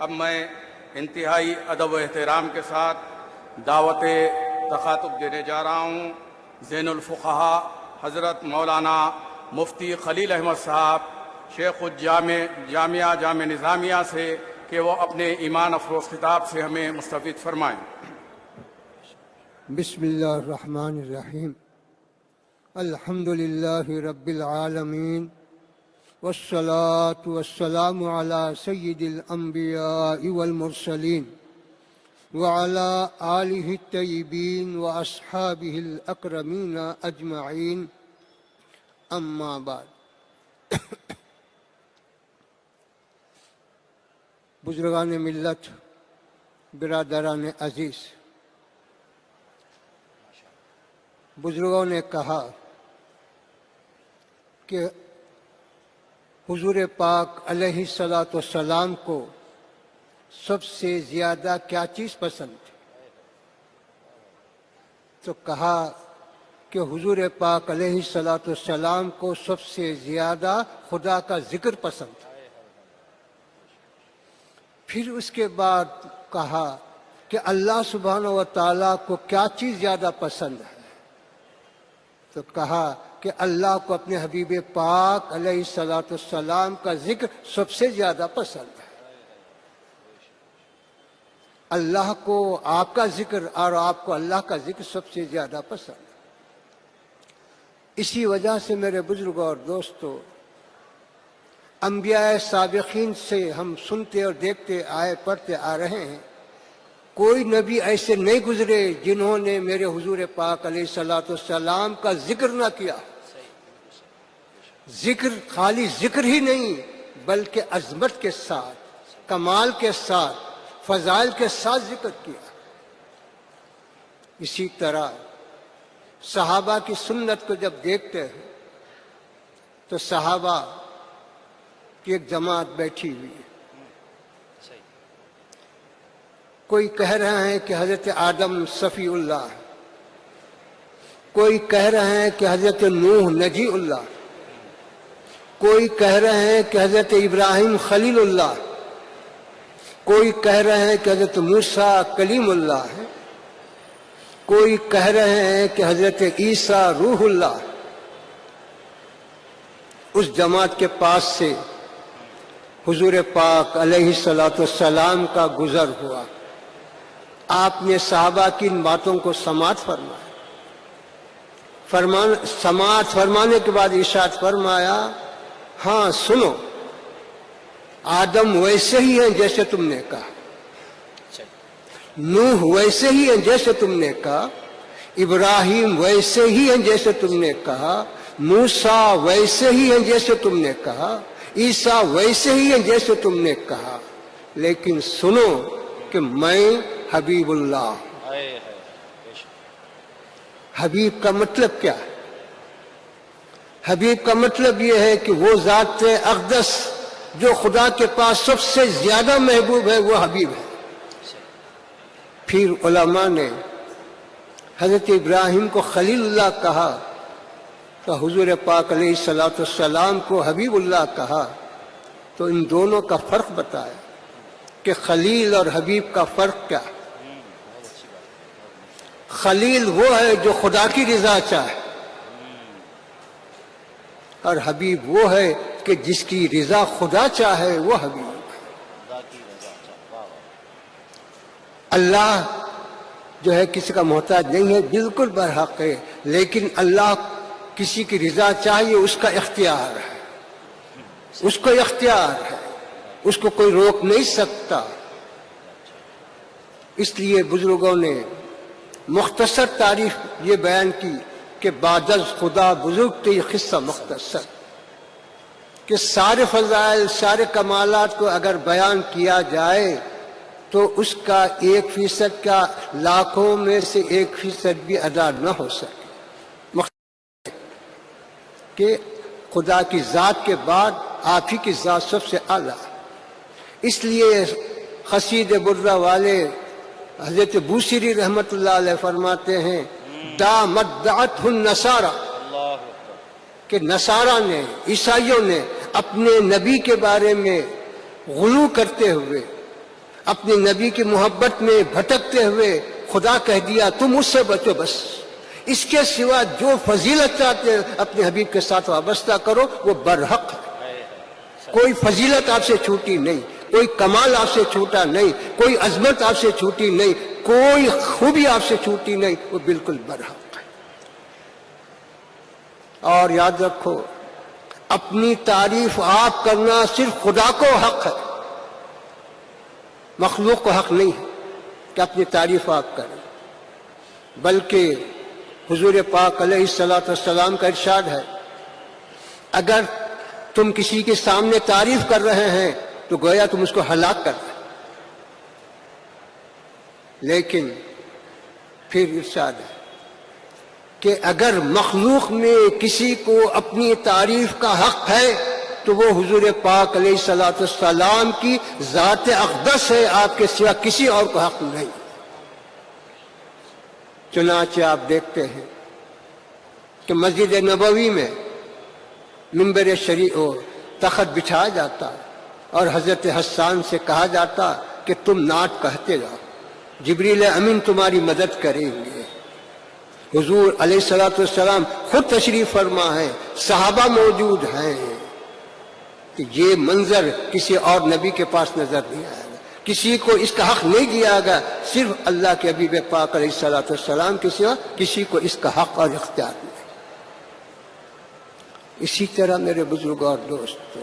اب میں انتہائی ادب و احترام کے ساتھ دعوت تخاطب دینے جا رہا ہوں زین الفقہا حضرت مولانا مفتی خلیل احمد صاحب شیخ جامعہ نظامیہ سے کہ وہ اپنے ایمان افروز خطاب سے ہمیں مستفید فرمائیں۔ بسم اللہ الرحمن الرحیم الحمد للہ رب العالمین والصلاة والسلام على سید الانبیاء والمرسلین وعلى آلہ الطیبین واصحابہ الاکرمین اجمعین اما بعد۔ بزرگان ملت، برادران عزیز، بزرگوں نے کہا کہ حضور پاک علیہ الصلاۃ والسلام کو سب سے زیادہ کیا چیز پسند تھی؟ تو کہا کہ حضور پاک علیہ الصلاۃ والسلام کو سب سے زیادہ خدا کا ذکر پسند تھا۔ پھر اس کے بعد کہا کہ اللہ سبحانہ و تعالیٰ کو کیا چیز زیادہ پسند ہے؟ تو کہا کہ اللہ کو اپنے حبیب پاک علیہ الصلاۃ والسلام کا ذکر سب سے زیادہ پسند ہے۔ اللہ کو آپ کا ذکر اور آپ کو اللہ کا ذکر سب سے زیادہ پسند ہے۔ اسی وجہ سے میرے بزرگوں اور دوستوں، انبیاء سابقین سے ہم سنتے اور دیکھتے آئے پڑھتے آ رہے ہیں، کوئی نبی ایسے نہیں گزرے جنہوں نے میرے حضور پاک علیہ الصلاۃ والسلام کا ذکر نہ کیا۔ ذکر خالی ذکر ہی نہیں بلکہ عظمت کے ساتھ، کمال کے ساتھ، فضائل کے ساتھ ذکر کیا۔ اسی طرح صحابہ کی سنت کو جب دیکھتے ہیں تو صحابہ کی ایک جماعت بیٹھی ہوئی ہے۔ کوئی کہہ رہے ہیں کہ حضرت آدم صفی اللہ، کوئی کہہ رہے ہیں کہ حضرت نوح نجی اللہ، کوئی کہہ رہے ہیں کہ حضرت ابراہیم خلیل اللہ، کوئی کہہ رہے ہیں کہ حضرت موسیٰ کلیم اللہ ہے، کوئی کہہ رہے ہیں کہ حضرت عیسیٰ روح اللہ۔ اس جماعت کے پاس سے حضور پاک علیہ الصلاۃ والسلام کا گزر ہوا۔ آپ نے صحابہ کی ان باتوں کو سماعت فرمایا، سماعت فرمانے کے بعد ارشاد فرمایا، ہاں سنو، آدم ویسے ہی ہیں جیسے تم نے کہا، نوح ویسے ہی ہیں جیسے تم نے کہا، ابراہیم ویسے ہی ہیں جیسے تم نے کہا، موسیٰ ویسے ہی ہیں جیسے تم نے کہا، عیسیٰ ویسے ہی ہیں جیسے تم نے کہا، لیکن سنو کہ میں حبیب اللہ۔ حبیب کا مطلب کیا ہے؟ حبیب کا مطلب یہ ہے کہ وہ ذات اقدس جو خدا کے پاس سب سے زیادہ محبوب ہے، وہ حبیب ہے۔ پھر علماء نے حضرت ابراہیم کو خلیل اللہ کہا تو حضور پاک علیہ الصلاۃ والسلام کو حبیب اللہ کہا، تو ان دونوں کا فرق بتایا کہ خلیل اور حبیب کا فرق کیا ہے۔ خلیل وہ ہے جو خدا کی رضا چاہے، اور حبیب وہ ہے کہ جس کی رضا خدا چاہے، وہ حبیب۔ اللہ جو ہے کسی کا محتاج نہیں ہے، بالکل برحق ہے، لیکن اللہ کسی کی رضا چاہیے، اس کا اختیار ہے، اس کو اختیار ہے، اس کو کوئی روک نہیں سکتا۔ اس لیے بزرگوں نے مختصر تعریف یہ بیان کی کہ بعد از خدا بزرگ تو یہ قصہ مختصر، کہ سارے فضائل، سارے کمالات کو اگر بیان کیا جائے تو اس کا 1% کا لاکھوں میں سے 1% بھی ادا نہ ہو سکے۔ کہ خدا کی ذات کے بعد آپ ہی کی ذات سب سے اعلیٰ۔ اس لیے قصیدہ برہ والے حضرت بوصیری رحمت اللہ علیہ فرماتے ہیں، دامت دعتہ النصارى، کہ نصارہ نے، عیسائیوں نے اپنے نبی کے بارے میں غلو کرتے ہوئے اپنے نبی کی محبت میں بھٹکتے ہوئے خدا کہہ دیا تم اس سے بچو بس، اس کے سوا جو فضیلت چاہتے ہیں اپنے حبیب کے ساتھ وابستہ کرو، وہ برحق ہے۔ کوئی فضیلت آپ سے چھوٹی نہیں، کوئی کمال آپ سے چھوٹا نہیں، کوئی عظمت آپ سے چھوٹی نہیں، کوئی خوبی آپ سے چھوٹی نہیں، وہ بالکل برحق ہے۔ اور یاد رکھو، اپنی تعریف آپ کرنا صرف خدا کو حق ہے، مخلوق کو حق نہیں ہے کہ اپنی تعریف آپ کریں، بلکہ حضور پاک علیہ الصلوۃ والسلام کا ارشاد ہے اگر تم کسی کے سامنے تعریف کر رہے ہیں تو گویا تم اس کو ہلاک کر رہے ہیں، لیکن پھر ارشاد ہے کہ اگر مخلوق میں کسی کو اپنی تعریف کا حق ہے تو وہ حضور پاک علیہ الصلوۃ والسلام کی ذات اقدس ہے، آپ کے سوا کسی اور کو حق نہیں۔ چنانچہ آپ دیکھتے ہیں کہ مسجد نبوی میں منبر شریف و تخت بچھایا جاتا اور حضرت حسان سے کہا جاتا کہ تم نعت کہتے جاؤ، جبریل امین تمہاری مدد کریں گے۔ حضور علیہ الصلوۃ والسلام خود تشریف فرما ہے، صحابہ موجود ہیں، کہ یہ منظر کسی اور نبی کے پاس نظر نہیں آئے گا، کسی کو اس کا حق نہیں دیا گا، صرف اللہ کے حبیب پاک علیہ الصلوۃ والسلام کے سوا کسی کو اس کا حق اور اختیار نہیں۔ اسی طرح میرے بزرگ اور دوستوں،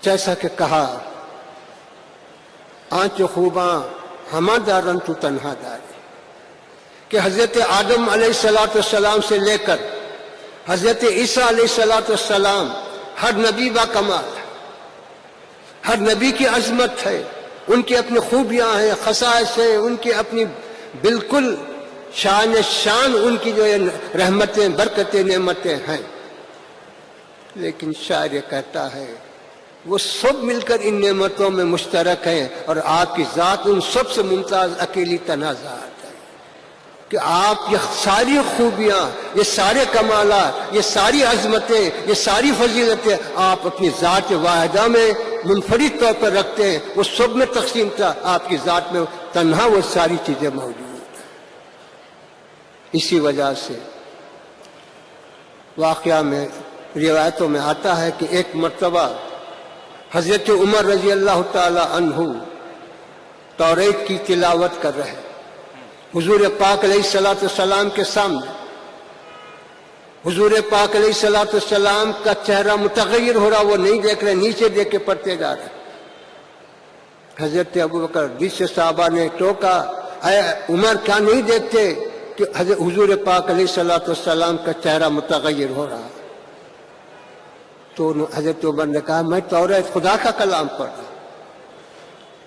جیسا کہ کہا آنچ خوباں ہما دارن تو تنہا داری، کہ حضرت آدم علیہ الصلوۃ والسلام سے لے کر حضرت عیسیٰ علیہ الصلوۃ والسلام ہر نبی با کمال ہے، ہر نبی کی عظمت ہے، ان کی اپنی خوبیاں ہیں، خصائص ہیں، ان کی اپنی بالکل شان ان کی جو رحمتیں برکتیں نعمتیں ہیں، لیکن شاعر کہتا ہے وہ سب مل کر ان نعمتوں میں مشترک ہیں اور آپ کی ذات ان سب سے ممتاز اکیلی تنہا ذات ہے، کہ آپ یہ ساری خوبیاں، یہ سارے کمالات، یہ ساری عظمتیں، یہ ساری فضیلتیں آپ اپنی ذات واحدہ میں منفرد طور پر رکھتے ہیں، وہ سب میں تقسیم تھا، آپ کی ذات میں تنہا وہ ساری چیزیں موجود ہیں۔ اسی وجہ سے واقعہ میں روایتوں میں آتا ہے کہ ایک مرتبہ حضرت عمر رضی اللہ تعالی عنہ توریت کی تلاوت کر رہے حضور پاک علیہ الصلوۃ والسلام کے سامنے، حضور پاک علیہ الصلوۃ والسلام کا چہرہ متغیر ہو رہا، وہ نہیں دیکھ رہے، نیچے دیکھ کے پڑھتے جا رہے۔ حضرت ابوبکر دوسرے صحابہ نے ٹوکا، اے عمر کیا نہیں دیکھتے کہ حضور پاک علیہ الصلوۃ والسلام کا چہرہ متغیر ہو رہا؟ تو حضرت عمر نے کہا میں توریت خدا کا کلام پڑھ رہا۔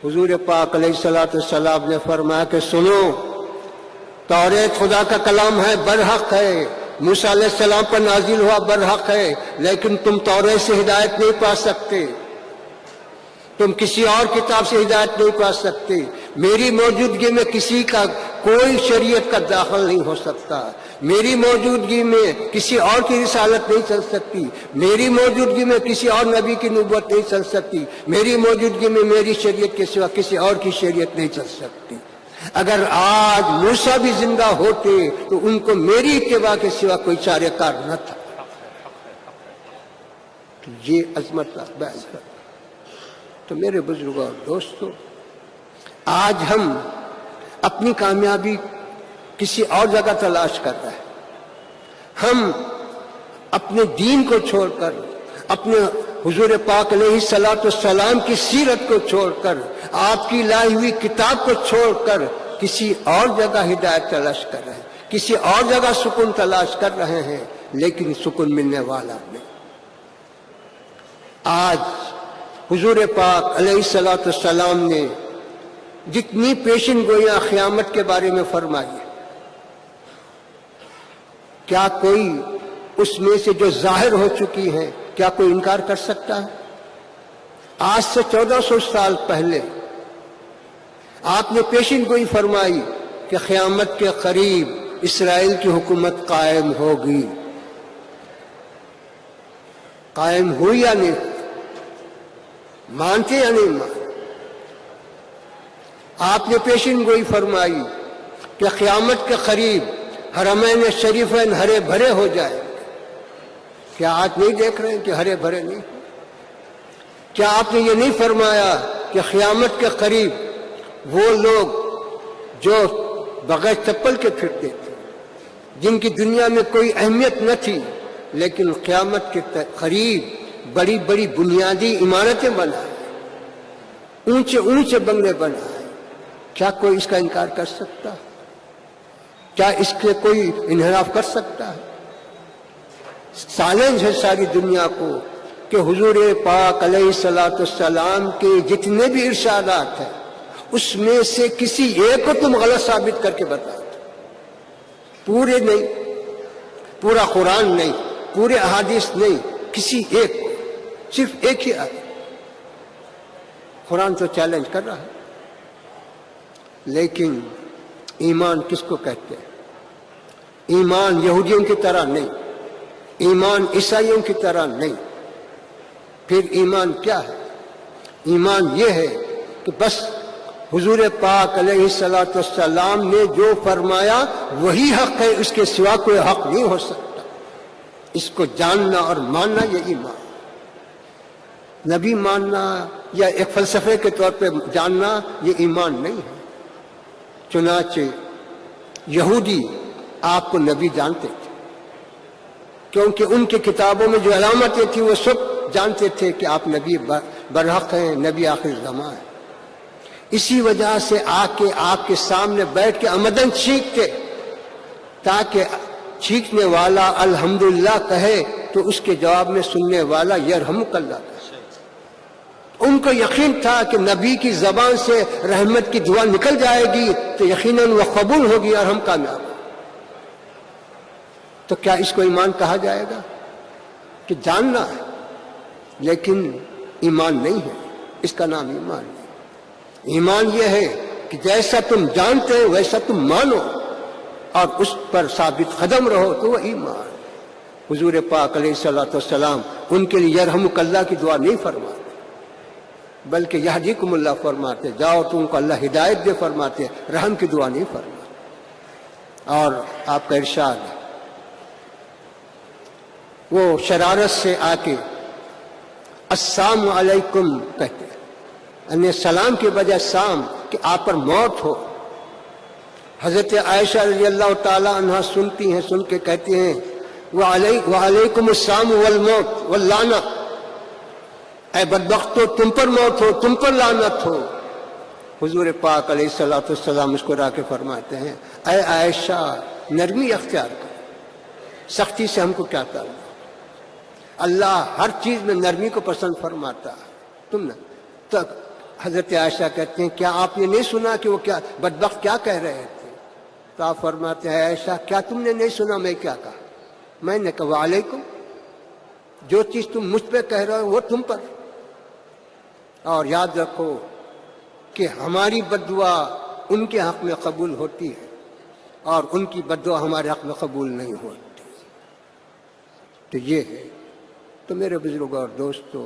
حضور پاک علیہ الصلوۃ والسلام نے فرمایا کہ سنو، توریت خدا کا کلام ہے، برحق ہے، موسیٰ علیہ السلام پر نازل ہوا، برحق ہے، لیکن تم توریت سے ہدایت نہیں پا سکتے، تم کسی اور کتاب سے ہدایت نہیں پا سکتے، میری موجودگی میں کسی کا کوئی شریعت کا داخل نہیں ہو سکتا، میری موجودگی میں کسی اور کی رسالت نہیں چل سکتی، میری موجودگی میں کسی اور نبی کی نبوت نہیں چل سکتی، میری موجودگی میں میری شریعت کے سوا کسی اور کی شریعت نہیں چل سکتی۔ اگر آج موسیٰ بھی زندہ ہوتے تو ان کو میری اتباع کے سوا کوئی چارہ کار نہ تھا۔ تو یہ عظمت بیان کرتا۔ تو میرے بزرگوں اور دوستوں، آج ہم اپنی کامیابی کسی اور جگہ تلاش کر رہے ہیں، ہم اپنے دین کو چھوڑ کر، اپنے حضور پاک علیہ الصلوۃ والسلام کی سیرت کو چھوڑ کر، آپ کی لائی ہوئی کتاب کو چھوڑ کر کسی اور جگہ ہدایت تلاش کر رہے ہیں، کسی اور جگہ سکون تلاش کر رہے ہیں، لیکن سکون ملنے والا نہیں۔ آج حضور پاک علیہ الصلوۃ والسلام نے جتنی پیشن گوئیاں قیامت کے بارے میں فرمائی، کیا کوئی اس میں سے جو ظاہر ہو چکی ہیں کیا کوئی انکار کر سکتا ہے؟ آج سے 1400 سال پہلے آپ نے پیشن گوئی فرمائی کہ قیامت کے قریب اسرائیل کی حکومت قائم ہوگی۔ قائم ہوئی یا نہیں؟ مانتے یا نہیں مانتے؟ آپ نے پیشین گوئی فرمائی کہ قیامت کے قریب حرمین شریفین ہرے بھرے ہو جائیں. کیا آج نہیں دیکھ رہے ہیں کہ ہرے بھرے نہیں؟ کیا آپ نے یہ نہیں فرمایا کہ قیامت کے قریب وہ لوگ جو بغیر چپل کے پھرتے تھے، جن کی دنیا میں کوئی اہمیت نہ تھی، لیکن قیامت کے قریب بڑی بڑی بنیادی عمارتیں بنائیں، اونچے اونچے بنگلے بنائیں، کیا کوئی اس کا انکار کر سکتا ہے؟ کیا اس کے کوئی انحراف کر سکتا ہے؟ چیلنج ہے ساری دنیا کو کہ حضور پاک علیہ الصلوۃ والسلام کے جتنے بھی ارشادات ہیں اس میں سے کسی ایک کو تم غلط ثابت کر کے بتا دو. پورے نہیں، پورا قرآن نہیں، پورے احادیث نہیں، کسی ایک کو، صرف ایک ہی آیت. قرآن تو چیلنج کر رہا ہے. لیکن ایمان کس کو کہتے ہیں؟ ایمان یہودیوں کی طرح نہیں، ایمان عیسائیوں کی طرح نہیں. پھر ایمان کیا ہے؟ ایمان یہ ہے کہ بس حضور پاک علیہ الصلوۃ والسلام نے جو فرمایا وہی حق ہے، اس کے سوا کوئی حق نہیں ہو سکتا. اس کو جاننا اور ماننا یہ ایمان. نبی ماننا یا ایک فلسفے کے طور پہ جاننا یہ ایمان نہیں ہے. چنانچہ یہودی آپ کو نبی جانتے تھے، کیونکہ ان کی کتابوں میں جو علامتیں تھیں وہ سب جانتے تھے کہ آپ نبی برحق ہیں، نبی آخر زمان ہیں. اسی وجہ سے آ کے آپ کے سامنے بیٹھ کے عمدن چیختے تاکہ چیخنے والا الحمدللہ کہے تو اس کے جواب میں سننے والا یرحمک اللہ کہے. ان کو یقین تھا کہ نبی کی زبان سے رحمت کی دعا نکل جائے گی تو یقیناً وہ قبول ہوگی اور ہم کامیاب ہوں. تو کیا اس کو ایمان کہا جائے گا؟ کہ جاننا ہے لیکن ایمان نہیں ہے. اس کا نام ایمان نہیں. ایمان یہ ہے کہ جیسا تم جانتے ہو ویسا تم مانو اور اس پر ثابت قدم رہو تو وہ ایمان. حضور پاک علیہ الصلوۃ والسلام ان کے لیے یرحمک اللہ کی دعا نہیں فرماتے بلکہ یہدیکم اللہ فرماتے، جاؤ تم کو اللہ ہدایت دے فرماتے، رحم کی دعا نہیں فرماتے. اور آپ کا ارشاد ہے وہ شرارت سے آ کے السلام علیکم کہتے ہیں، یعنی سلام کی بجائے سام، کہ آپ پر موت ہو. حضرت عائشہ رضی اللہ تعالی عنہا سنتی ہیں، سن کے کہتی ہیں وعلیکم السلام والموت واللعنہ، اے بدبختو تم پر موت ہو، تم پر لعنت ہو. حضور پاک علیہ الصلوۃ والسلام مسکرا کے فرماتے ہیں اے عائشہ نرمی اختیار کر، سختی سے ہم کو کیا تعلق؟ اللہ ہر چیز میں نرمی کو پسند فرماتا ہے. تم نے تو حضرت عائشہ کہتے ہیں کیا آپ نے نہیں سنا کہ وہ کیا بدبخت کیا کہہ رہے تھے؟ تو آپ فرماتے ہیں عائشہ کیا تم نے نہیں سنا میں کیا کہا؟ میں نے کہا وعلیکم، جو چیز تم مجھ پہ کہہ رہے ہو وہ تم پر. اور یاد رکھو کہ ہماری بددعا ان کے حق میں قبول ہوتی ہے اور ان کی بددعا ہمارے حق میں قبول نہیں ہوتی. تو یہ ہے. تو میرے بزرگوں اور دوستو،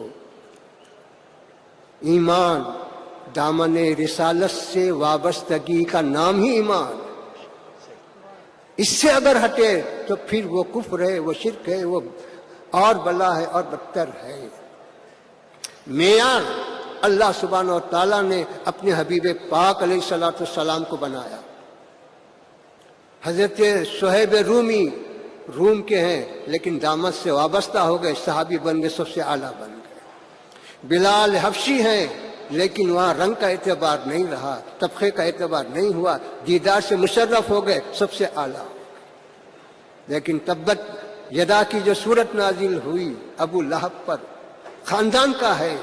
ایمان دامن رسالت سے وابستگی کا نام ہی ایمان. اس سے اگر ہٹے تو پھر وہ کفر ہے، وہ شرک ہے، وہ اور بلا ہے اور بدتر ہے. معیار اللہ سبحانہ و تعالیٰ نے اپنے حبیب پاک علیہ الصلوۃ والسلام کو بنایا. حضرت صہیب رومی روم کے ہیں لیکن دامت سے وابستہ ہو گئے، صحابی بن گئے، سب سے اعلیٰ بن گئے. بلال حبشی ہیں لیکن وہاں رنگ کا اعتبار نہیں رہا، طبقے کا اعتبار نہیں ہوا، دیدار سے مشرف ہو گئے، سب سے اعلیٰ. لیکن تبت یدا کی جو صورت نازل ہوئی ابو لہب پر، خاندان کا ہے،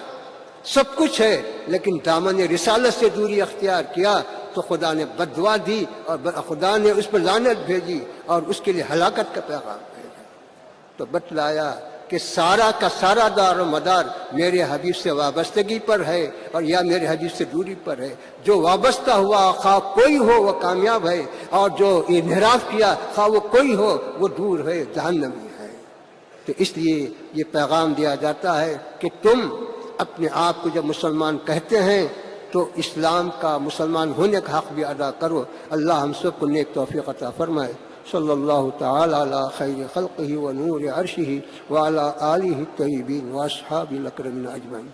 سب کچھ ہے، لیکن دامن رسالت سے دوری اختیار کیا تو خدا نے بددعا دی اور خدا نے اس پر لعنت بھیجی اور اس کے لیے ہلاکت کا پیغام بھیجا. تو بتلایا کہ سارا کا سارا دار و مدار میرے حبیب سے وابستگی پر ہے اور یا میرے حبیب سے دوری پر ہے. جو وابستہ ہوا خواہ کوئی ہو وہ کامیاب ہے، اور جو انحراف کیا خواہ وہ کوئی ہو وہ دور ہے، جہنمی ہے. تو اس لیے یہ پیغام دیا جاتا ہے کہ تم اپنے آپ کو جب مسلمان کہتے ہیں تو اسلام کا مسلمان ہونے کا حق بھی ادا کرو۔ اللہ ہم سب کو نیک توفیق عطا فرمائے۔ صلی اللہ تعالی علی خیر خلقہ و نور عرشہ وعلی آلہ الطیبین و اصحابہ الاکرمین اجمعین۔